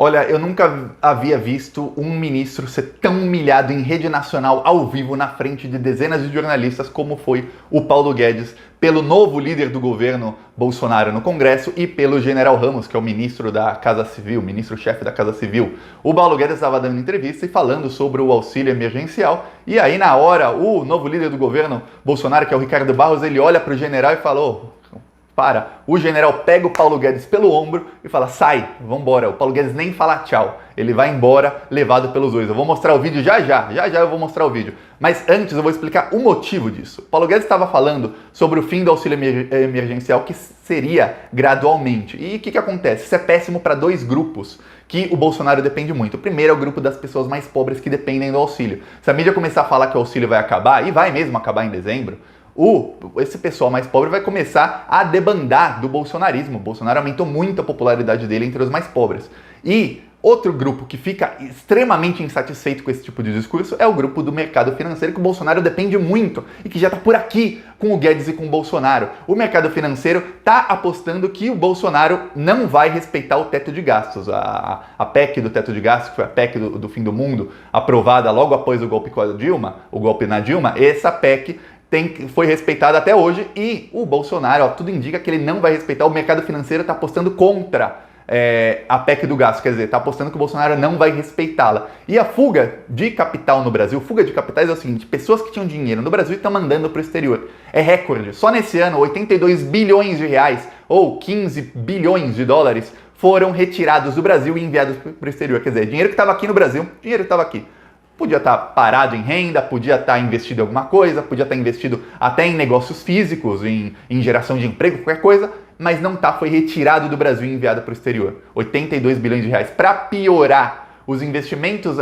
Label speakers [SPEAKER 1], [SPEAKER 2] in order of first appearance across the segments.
[SPEAKER 1] Olha, eu nunca havia visto um ministro ser tão humilhado em rede nacional ao vivo na frente de dezenas de jornalistas como foi o Paulo Guedes pelo novo líder do governo Bolsonaro no Congresso e pelo general Ramos, que é o ministro da Casa Civil, ministro-chefe da Casa Civil. O Paulo Guedes estava dando entrevista e falando sobre o auxílio emergencial e aí na hora o novo líder do governo Bolsonaro, que é o Ricardo Barros, ele olha para o general e falou: o general pega o Paulo Guedes pelo ombro e fala: sai, vambora. O Paulo Guedes nem fala tchau, ele vai embora levado pelos dois. Eu vou mostrar o vídeo já eu vou mostrar o vídeo. Mas antes eu vou explicar o motivo disso. O Paulo Guedes estava falando sobre o fim do auxílio emergencial, que seria gradualmente. E o que acontece? Isso é péssimo para dois grupos que o Bolsonaro depende muito. O primeiro é o grupo das pessoas mais pobres que dependem do auxílio. Se a mídia começar a falar que o auxílio vai acabar, e vai mesmo acabar em dezembro, esse pessoal mais pobre vai começar a debandar do bolsonarismo. O Bolsonaro aumentou muito a popularidade dele entre os mais pobres. E outro grupo que fica extremamente insatisfeito com esse tipo de discurso é o grupo do mercado financeiro, que o Bolsonaro depende muito e que já está por aqui com o Guedes e com o Bolsonaro. O mercado financeiro está apostando que o Bolsonaro não vai respeitar o teto de gastos. A PEC do teto de gastos, que foi a PEC do fim do mundo, aprovada logo após o golpe com a Dilma, o golpe na Dilma, essa PEC foi respeitada até hoje e o Bolsonaro, tudo indica que ele não vai respeitar. O mercado financeiro está apostando contra a PEC do gasto, quer dizer, está apostando que o Bolsonaro não vai respeitá-la. E a fuga de capital no Brasil, fuga de capitais é o seguinte: pessoas que tinham dinheiro no Brasil estão mandando para o exterior. É recorde. Só nesse ano, 82 bilhões de reais ou 15 bilhões de dólares foram retirados do Brasil e enviados para o exterior. Quer dizer, dinheiro que estava aqui no Brasil, dinheiro que estava aqui. Podia estar parado em renda, podia estar investido em alguma coisa, podia estar investido até em negócios físicos, em geração de emprego, qualquer coisa, mas não tá, foi retirado do Brasil e enviado para o exterior. 82 bilhões de reais. Para piorar, os investimentos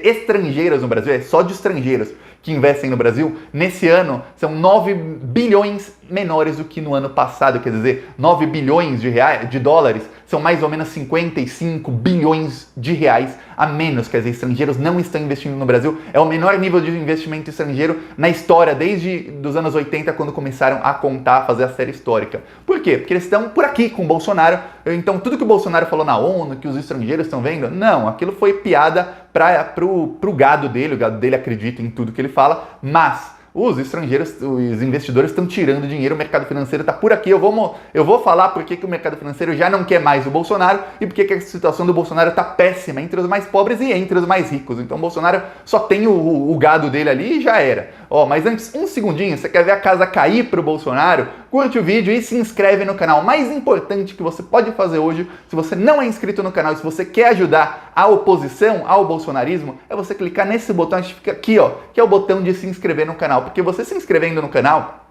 [SPEAKER 1] estrangeiros no Brasil, é só de estrangeiros que investem no Brasil, nesse ano são 9 bilhões menores do que no ano passado, quer dizer, 9 bilhões de dólares são mais ou menos 55 bilhões de reais a menos, quer dizer, estrangeiros não estão investindo no Brasil. É o menor nível de investimento estrangeiro na história, desde os anos 80, quando começaram a contar, a fazer a série histórica. Por quê? Porque eles estão por aqui com o Bolsonaro, então tudo que o Bolsonaro falou na ONU, que os estrangeiros estão vendo, não, aquilo foi piada pro gado dele. O gado dele acredita em tudo que ele fala, mas os estrangeiros, os investidores estão tirando dinheiro, o mercado financeiro está por aqui. Eu vou falar por que o mercado financeiro já não quer mais o Bolsonaro e por que a situação do Bolsonaro está péssima entre os mais pobres e entre os mais ricos. Então o Bolsonaro só tem o gado dele ali e já era. Mas antes, um segundinho, você quer ver a casa cair pro Bolsonaro? Curte o vídeo e se inscreve no canal. Mais importante que você pode fazer hoje, se você não é inscrito no canal e se você quer ajudar a oposição ao bolsonarismo, é você clicar nesse botão que fica aqui, que é o botão de se inscrever no canal. Porque você se inscrevendo no canal,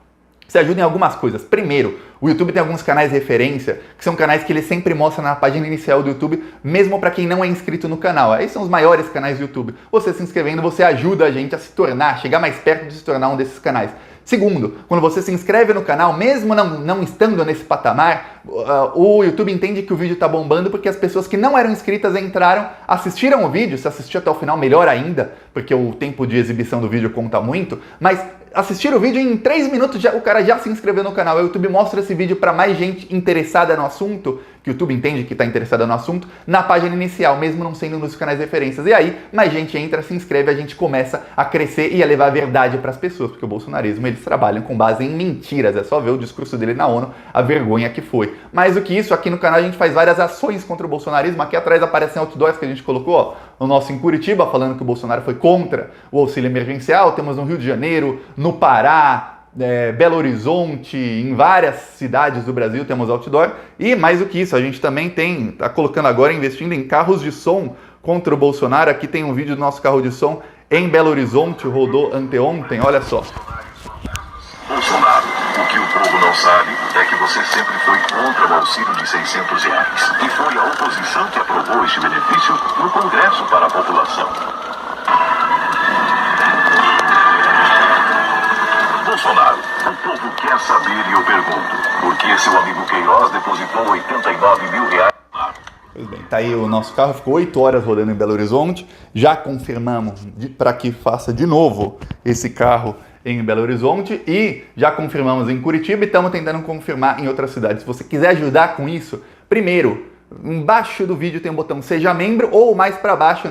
[SPEAKER 1] você ajuda em algumas coisas. Primeiro, o YouTube tem alguns canais de referência, que são canais que ele sempre mostra na página inicial do YouTube, mesmo para quem não é inscrito no canal. Aí são os maiores canais do YouTube. Você se inscrevendo, você ajuda a gente a chegar mais perto de se tornar um desses canais. Segundo, quando você se inscreve no canal, mesmo não estando nesse patamar, o YouTube entende que o vídeo está bombando porque as pessoas que não eram inscritas entraram, assistiram o vídeo. Se assistiu até o final, melhor ainda, porque o tempo de exibição do vídeo conta muito, mas assistir o vídeo em 3 minutos, o cara já se inscreveu no canal. O YouTube mostra esse vídeo para mais gente interessada no assunto, que o YouTube entende que está interessada no assunto, na página inicial, mesmo não sendo nos canais de referências. E aí, mais gente entra, se inscreve, a gente começa a crescer e a levar a verdade para as pessoas, porque o bolsonarismo, eles trabalham com base em mentiras. É só ver o discurso dele na ONU, a vergonha que foi. Mais do que isso, aqui no canal a gente faz várias ações contra o bolsonarismo. Aqui atrás aparecem outdoors que a gente colocou, o nosso em Curitiba, falando que o Bolsonaro foi contra o auxílio emergencial. Temos no Rio de Janeiro, no Pará, Belo Horizonte, em várias cidades do Brasil temos outdoor. E mais do que isso, a gente também está colocando agora, investindo em carros de som contra o Bolsonaro. Aqui tem um vídeo do nosso carro de som em Belo Horizonte, rodou anteontem, olha só.
[SPEAKER 2] Bolsonaro, o que o povo não sabe é que você sempre foi contra o auxílio de R$600 e foi a oposição que aprovou este benefício no Congresso para a população. Bolsonaro, o povo quer saber e eu pergunto, por que seu amigo Queiroz depositou R$89 mil?
[SPEAKER 1] Pois bem, tá aí o nosso carro, ficou 8 horas rodando em Belo Horizonte, já confirmamos para que faça de novo esse carro em Belo Horizonte e já confirmamos em Curitiba e estamos tentando confirmar em outras cidades. Se você quiser ajudar com isso, primeiro, Embaixo do vídeo tem um botão Seja Membro, ou mais para baixo,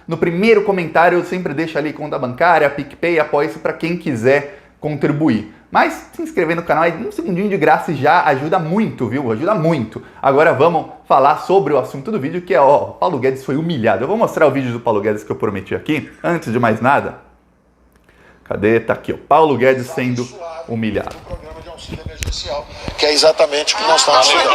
[SPEAKER 1] no primeiro comentário, eu sempre deixo ali conta bancária, PicPay, Apoia-se para quem quiser contribuir. Mas se inscrever no canal é um segundinho de graça e já ajuda muito, viu? Ajuda muito. Agora vamos falar sobre o assunto do vídeo, que é, Paulo Guedes foi humilhado. Eu vou mostrar o vídeo do Paulo Guedes que eu prometi aqui. Antes de mais nada, cadê? Tá aqui, Paulo Guedes sendo humilhado.
[SPEAKER 3] O programa de auxílio emergencial, que é exatamente o que nós estamos fazendo.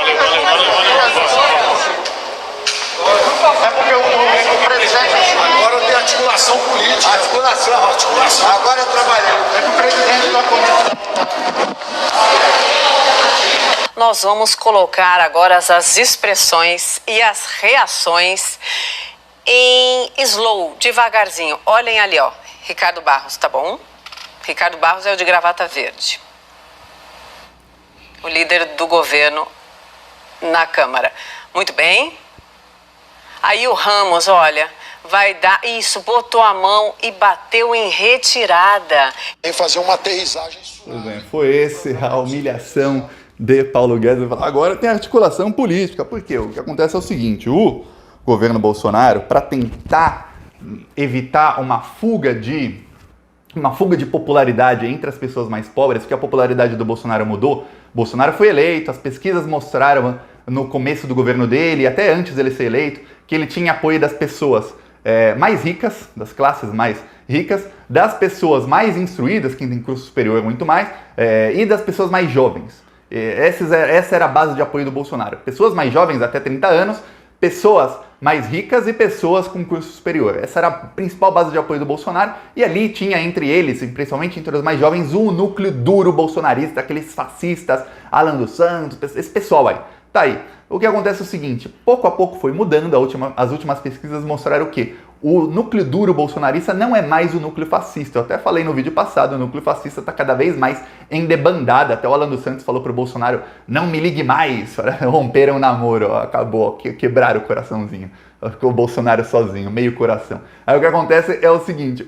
[SPEAKER 3] É porque o presidente agora tem articulação política. Articulação. Agora é trabalhar. É que o presidente está começando.
[SPEAKER 4] Nós vamos colocar agora as expressões e as reações em slow, devagarzinho. Olhem ali, ó. Ricardo Barros, tá bom? Ricardo Barros é o de gravata verde. O líder do governo na Câmara. Muito bem. Aí o Ramos, olha, vai dar... Isso, botou a mão e bateu em retirada.
[SPEAKER 3] Tem que fazer uma aterrissagem.
[SPEAKER 1] Pois bem, foi essa a humilhação de Paulo Guedes. Agora tem articulação política. Por quê? O que acontece é o seguinte, o governo Bolsonaro, para tentar evitar uma fuga de popularidade entre as pessoas mais pobres, porque a popularidade do Bolsonaro mudou. Bolsonaro foi eleito, as pesquisas mostraram no começo do governo dele, até antes dele ser eleito, que ele tinha apoio das pessoas mais ricas, das classes mais ricas, das pessoas mais instruídas, quem tem curso superior muito mais, e das pessoas mais jovens. Essa era a base de apoio do Bolsonaro. Pessoas mais jovens, até 30 anos, pessoas mais ricas e pessoas com curso superior. Essa era a principal base de apoio do Bolsonaro, e ali tinha entre eles, principalmente entre os mais jovens, o núcleo duro bolsonarista, aqueles fascistas, Alan dos Santos, esse pessoal aí. Tá aí. O que acontece é o seguinte, pouco a pouco foi mudando, as últimas pesquisas mostraram o quê? O núcleo duro bolsonarista não é mais o núcleo fascista. Eu até falei no vídeo passado, o núcleo fascista está cada vez mais em debandada. Até o Alan dos Santos falou pro Bolsonaro, não me ligue mais, romperam o namoro, acabou, quebraram o coraçãozinho. Ficou o Bolsonaro sozinho, meio coração. Aí o que acontece é o seguinte,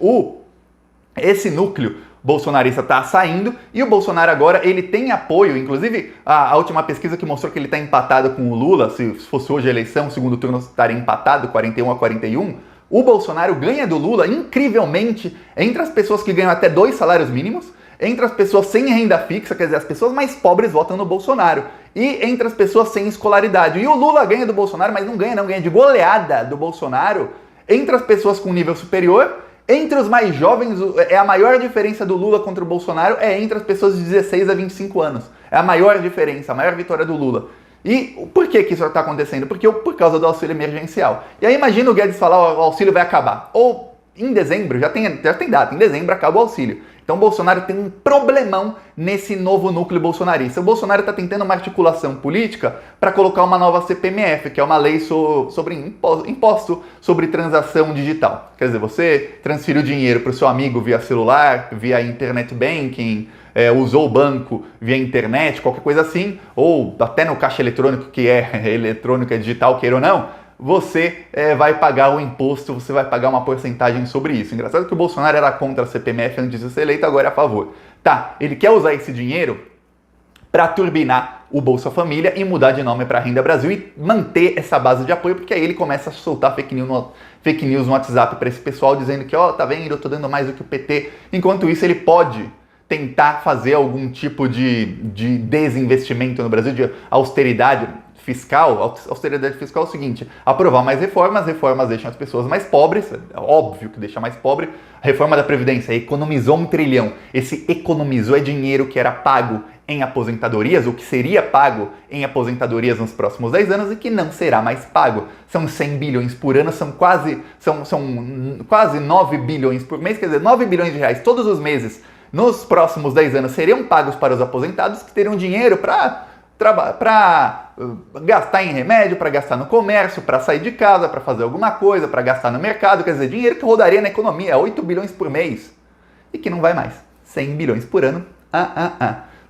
[SPEAKER 1] esse núcleo bolsonarista está saindo e o Bolsonaro agora ele tem apoio, inclusive a última pesquisa que mostrou que ele está empatado com o Lula, se fosse hoje a eleição, o segundo turno estaria empatado, 41-41, o Bolsonaro ganha do Lula incrivelmente entre as pessoas que ganham até 2 salários mínimos, entre as pessoas sem renda fixa, quer dizer, as pessoas mais pobres votam no Bolsonaro, e entre as pessoas sem escolaridade. E o Lula ganha do Bolsonaro, mas não ganha de goleada do Bolsonaro entre as pessoas com nível superior. Entre os mais jovens, a maior diferença do Lula contra o Bolsonaro é entre as pessoas de 16 a 25 anos. É a maior diferença, a maior vitória do Lula. E por que isso está acontecendo? Por causa do auxílio emergencial. E aí imagina o Guedes falar, o auxílio vai acabar. Ou em dezembro, já tem data, em dezembro acaba o auxílio. Então o Bolsonaro tem um problemão nesse novo núcleo bolsonarista. O Bolsonaro está tentando uma articulação política para colocar uma nova CPMF, que é uma lei sobre imposto sobre transação digital. Quer dizer, você transferiu dinheiro para o seu amigo via celular, via internet banking, usou o banco via internet, qualquer coisa assim, ou até no caixa eletrônico, que é eletrônico, é digital, queira ou não, você vai pagar o imposto, você vai pagar uma porcentagem sobre isso. Engraçado que o Bolsonaro era contra a CPMF antes de ser eleito, agora é a favor. Tá, ele quer usar esse dinheiro para turbinar o Bolsa Família e mudar de nome para Renda Brasil e manter essa base de apoio, porque aí ele começa a soltar fake news no WhatsApp para esse pessoal, dizendo que, tá vendo, eu tô dando mais do que o PT. Enquanto isso, ele pode tentar fazer algum tipo de desinvestimento no Brasil, de austeridade fiscal. Austeridade fiscal é o seguinte, aprovar mais reformas deixam as pessoas mais pobres, é óbvio que deixa mais pobre. A reforma da Previdência economizou 1 trilhão, esse economizou é dinheiro que era pago em aposentadorias, o que seria pago em aposentadorias nos próximos 10 anos e que não será mais pago. São 100 bilhões por ano, são quase 9 bilhões por mês, quer dizer, 9 bilhões de reais todos os meses nos próximos 10 anos seriam pagos para os aposentados que teriam dinheiro para gastar em remédio, para gastar no comércio, para sair de casa, para fazer alguma coisa, para gastar no mercado, quer dizer, dinheiro que rodaria na economia, 8 bilhões por mês, e que não vai mais, 100 bilhões por ano,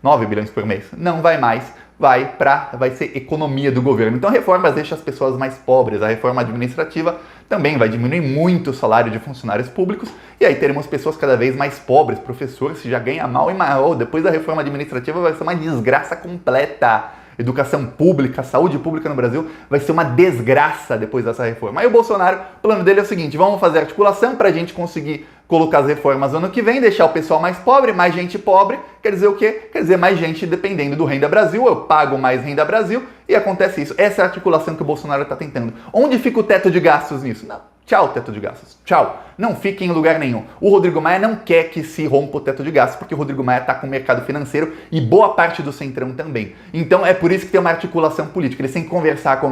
[SPEAKER 1] 9 bilhões por mês, não vai mais, vai ser economia do governo. Então reformas deixam as pessoas mais pobres, a reforma administrativa também vai diminuir muito o salário de funcionários públicos, e aí teremos pessoas cada vez mais pobres, professores que já ganham mal, e depois da reforma administrativa vai ser uma desgraça completa. educação pública, saúde pública no Brasil vai ser uma desgraça depois dessa reforma. Aí o Bolsonaro, o plano dele é o seguinte, vamos fazer articulação para a gente conseguir colocar as reformas no ano que vem, deixar o pessoal mais pobre, mais gente pobre, quer dizer o quê? Quer dizer mais gente dependendo do Renda Brasil, eu pago mais Renda Brasil e acontece isso. Essa é a articulação que o Bolsonaro está tentando. Onde fica o teto de gastos nisso? Não. Tchau, teto de gastos. Tchau. Não fique em lugar nenhum. O Rodrigo Maia não quer que se rompa o teto de gastos, porque o Rodrigo Maia está com o mercado financeiro e boa parte do Centrão também. Então é por isso que tem uma articulação política. Eles têm que conversar.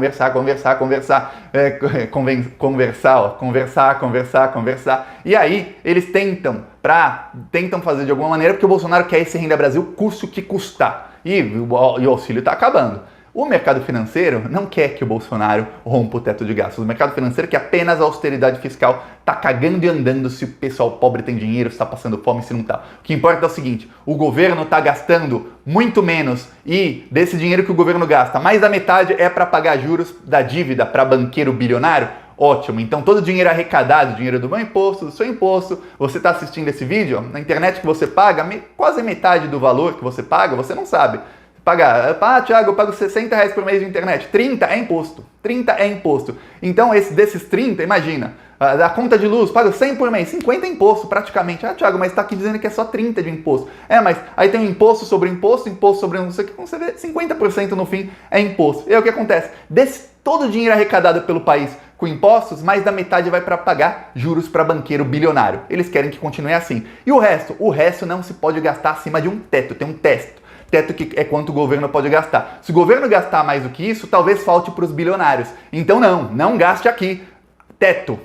[SPEAKER 1] E aí eles tentam fazer de alguma maneira, porque o Bolsonaro quer esse Renda Brasil, custe o que custar. E o auxílio está acabando. O mercado financeiro não quer que o Bolsonaro rompa o teto de gastos. O mercado financeiro quer apenas a austeridade fiscal, tá cagando e andando se o pessoal pobre tem dinheiro, se está passando fome, se não tá. O que importa é o seguinte, o governo está gastando muito menos e desse dinheiro que o governo gasta, mais da metade é para pagar juros da dívida para banqueiro bilionário. Ótimo, então todo o dinheiro arrecadado, dinheiro do meu imposto, do seu imposto, você está assistindo esse vídeo, na internet que você paga, quase metade do valor que você paga, você não sabe. Thiago, eu pago R$60 por mês de internet. 30 é imposto. 30 é imposto. Então, desses 30, imagina, a conta de luz, pago 100 por mês, 50 é imposto praticamente. Thiago, mas está aqui dizendo que é só 30 de imposto. Mas aí tem imposto sobre imposto sobre não sei o que, como você vê, 50% no fim é imposto. E aí o que acontece? Todo o dinheiro arrecadado pelo país com impostos, mais da metade vai para pagar juros para banqueiro bilionário. Eles querem que continue assim. E o resto? O resto não se pode gastar acima de um teto, tem um teto. Teto que é quanto o governo pode gastar. Se o governo gastar mais do que isso, talvez falte para os bilionários. Então não gaste aqui. Teto.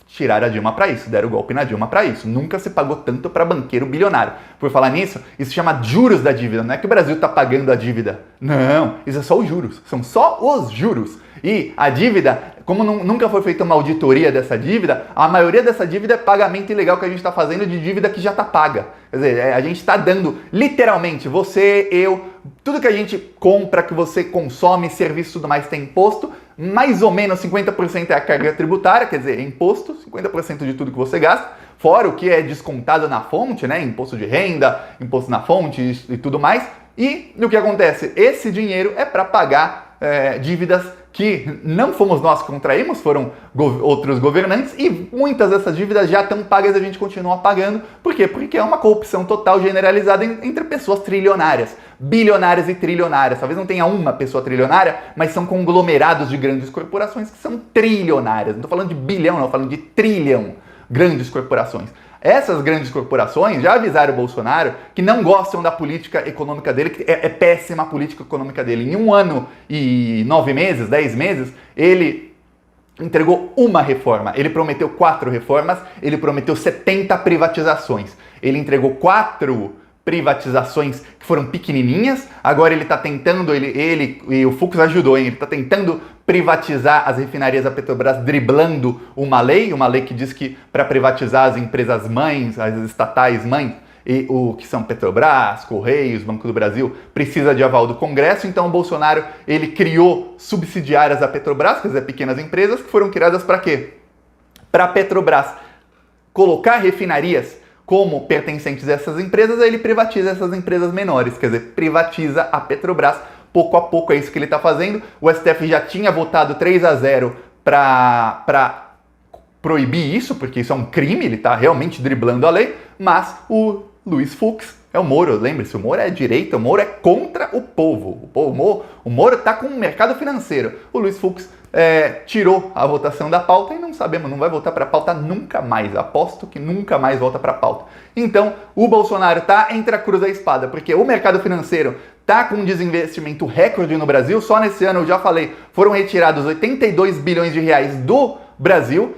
[SPEAKER 1] Tiraram a Dilma para isso, deram o golpe na Dilma para isso. Nunca se pagou tanto para banqueiro bilionário. Por falar nisso, isso se chama juros da dívida. Não é que o Brasil está pagando a dívida. Não, isso é só os juros. São só os juros. E a dívida, como nunca foi feita uma auditoria dessa dívida, a maioria dessa dívida é pagamento ilegal que a gente está fazendo de dívida que já está paga. Quer dizer, a gente está dando, literalmente, você, eu, tudo que a gente compra, que você consome, serviço e tudo mais tem imposto, mais ou menos 50% é a carga tributária, quer dizer, é imposto, 50% de tudo que você gasta, fora o que é descontado na fonte, né? Imposto de renda, imposto na fonte e tudo mais. E o que acontece? Esse dinheiro é para pagar dívidas que não fomos nós que contraímos, foram outros governantes, e muitas dessas dívidas já estão pagas e a gente continua pagando. Por quê? Porque é uma corrupção total generalizada entre pessoas trilionárias, bilionárias e trilionárias. Talvez não tenha uma pessoa trilionária, mas são conglomerados de grandes corporações que são trilionárias. Não estou falando de bilhão, não, estou falando de trilhão, grandes corporações. Essas grandes corporações já avisaram o Bolsonaro que não gostam da política econômica dele, que é péssima a política econômica dele. Em 1 ano e 9 meses, 10 meses, ele entregou uma reforma. Ele prometeu 4 reformas, ele prometeu 70 privatizações. Ele entregou 4 privatizações que foram pequenininhas, agora ele está tentando, ele e o Fux ajudou, hein? Ele está tentando privatizar as refinarias da Petrobras, driblando uma lei que diz que para privatizar as empresas mães, as estatais mães, e o que são Petrobras, Correios, Banco do Brasil, precisa de aval do Congresso. Então o Bolsonaro, ele criou subsidiárias da Petrobras, quer dizer, pequenas empresas que foram criadas para quê? Para a Petrobras colocar refinarias como pertencentes a essas empresas, aí ele privatiza essas empresas menores, quer dizer, privatiza a Petrobras. Pouco a pouco é isso que ele está fazendo. O STF já tinha votado 3-0 para proibir isso, porque isso é um crime, ele está realmente driblando a lei, mas o Luiz Fux é o Moro, lembre-se, o Moro é direita, o Moro é contra o povo. O Moro está com o mercado financeiro. O Luiz Fux tirou a votação da pauta e não sabemos, não vai voltar para a pauta nunca mais. Aposto que nunca mais volta para a pauta. Então, o Bolsonaro está entre a cruz e a espada, porque o mercado financeiro está com um desinvestimento recorde no Brasil. Só nesse ano, eu já falei, foram retirados 82 bilhões de reais do Brasil.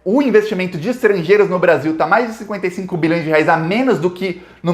[SPEAKER 1] O investimento de estrangeiros no Brasil está mais de 55 bilhões de reais a menos do que no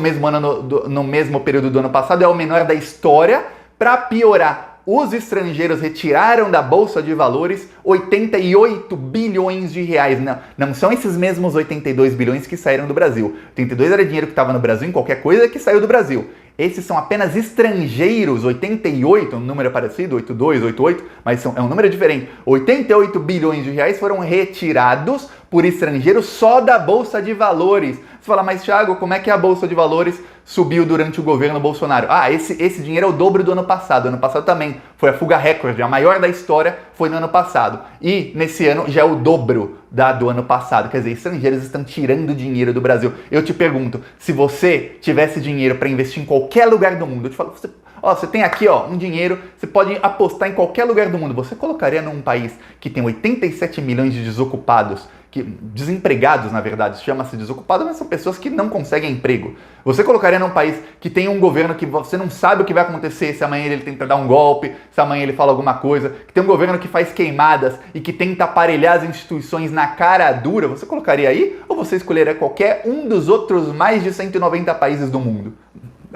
[SPEAKER 1] mesmo período do ano passado. É o menor da história. Para piorar, os estrangeiros retiraram da Bolsa de Valores 88 bilhões de reais. Não são esses mesmos 82 bilhões que saíram do Brasil. 82 era dinheiro que estava no Brasil em qualquer coisa que saiu do Brasil. Esses são apenas estrangeiros, 88, um número parecido, 82, 88, mas é um número diferente. 88 bilhões de reais foram retirados por estrangeiro só da Bolsa de Valores. Você fala, mas Thiago, como é que a Bolsa de Valores subiu durante o governo Bolsonaro? Ah, esse dinheiro é o dobro do ano passado. Ano passado também foi a fuga recorde, a maior da história foi no ano passado. E nesse ano já é o dobro do ano passado. Quer dizer, estrangeiros estão tirando dinheiro do Brasil. Eu te pergunto, se você tivesse dinheiro para investir em qualquer lugar do mundo, eu te falo, você tem aqui um dinheiro, você pode apostar em qualquer lugar do mundo. Você colocaria num país que tem 87 milhões de desocupados, desempregados, na verdade, chama-se desocupados, mas são pessoas que não conseguem emprego. Você colocaria num país que tem um governo que você não sabe o que vai acontecer, se amanhã ele tenta dar um golpe, se amanhã ele fala alguma coisa, que tem um governo que faz queimadas e que tenta aparelhar as instituições na cara dura, você colocaria aí? Ou você escolheria qualquer um dos outros mais de 190 países do mundo?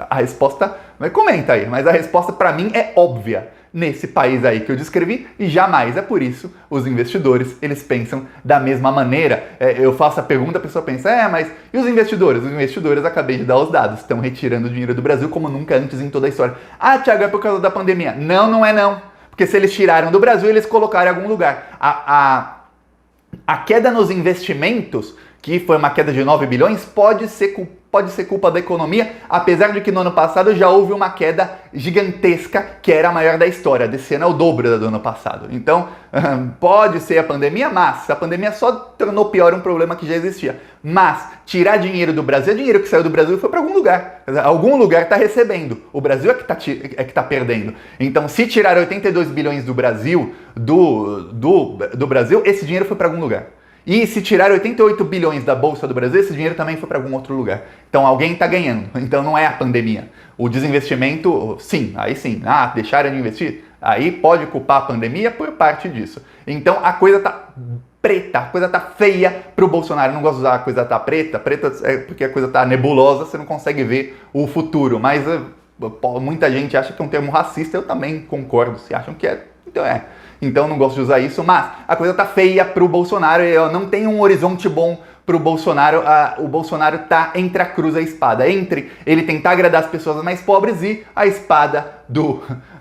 [SPEAKER 1] A resposta, comenta aí, mas a resposta para mim é óbvia. Nesse país aí que eu descrevi, e jamais. É por isso os investidores, eles pensam da mesma maneira. Eu faço a pergunta, a pessoa pensa, mas e os investidores? Os investidores, acabei de dar os dados, estão retirando dinheiro do Brasil como nunca antes em toda a história. Ah, Thiago, é por causa da pandemia. Não, não é não. Porque se eles tiraram do Brasil, eles colocaram em algum lugar. A queda nos investimentos, que foi uma queda de 9 bilhões, pode ser culpa da economia, apesar de que no ano passado já houve uma queda gigantesca, que era a maior da história. Desse ano é o dobro da do ano passado. Então, pode ser a pandemia, mas a pandemia só tornou pior um problema que já existia. Mas tirar dinheiro do Brasil, é dinheiro que saiu do Brasil e foi para algum lugar. Algum lugar está recebendo. O Brasil é que tá perdendo. Então, se tirar 82 bilhões do Brasil, do Brasil, esse dinheiro foi para algum lugar. E se tirar 88 bilhões da Bolsa do Brasil, esse dinheiro também foi para algum outro lugar. Então alguém está ganhando. Então não é a pandemia. O desinvestimento, sim, aí sim. Deixaram de investir? Aí pode culpar a pandemia por parte disso. Então a coisa tá preta, a coisa tá feia pro Bolsonaro. Eu não gosto de usar a coisa tá preta. Preta é porque a coisa tá nebulosa, você não consegue ver o futuro. Mas muita gente acha que é um termo racista, eu também concordo. Se acham que é, então é. Então não gosto de usar isso, mas a coisa tá feia pro Bolsonaro, não tem um horizonte bom pro Bolsonaro. O Bolsonaro tá entre a cruz e a espada, entre ele tentar agradar as pessoas mais pobres e a espada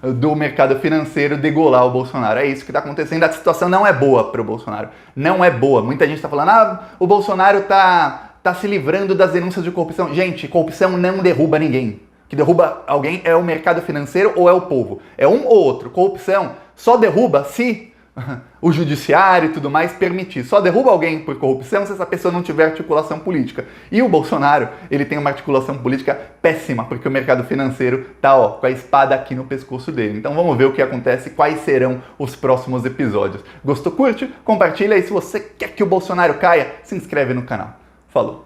[SPEAKER 1] do mercado financeiro degolar o Bolsonaro. É isso que tá acontecendo, a situação não é boa pro Bolsonaro, não é boa. Muita gente tá falando, o Bolsonaro tá se livrando das denúncias de corrupção. Gente, corrupção não derruba ninguém. O que derruba alguém é o mercado financeiro ou é o povo. É um ou outro. Corrupção só derruba se o judiciário e tudo mais permitir. Só derruba alguém por corrupção se essa pessoa não tiver articulação política. E o Bolsonaro, ele tem uma articulação política péssima, porque o mercado financeiro tá, com a espada aqui no pescoço dele. Então vamos ver o que acontece, quais serão os próximos episódios. Gostou? Curte, compartilha, e se você quer que o Bolsonaro caia, se inscreve no canal. Falou!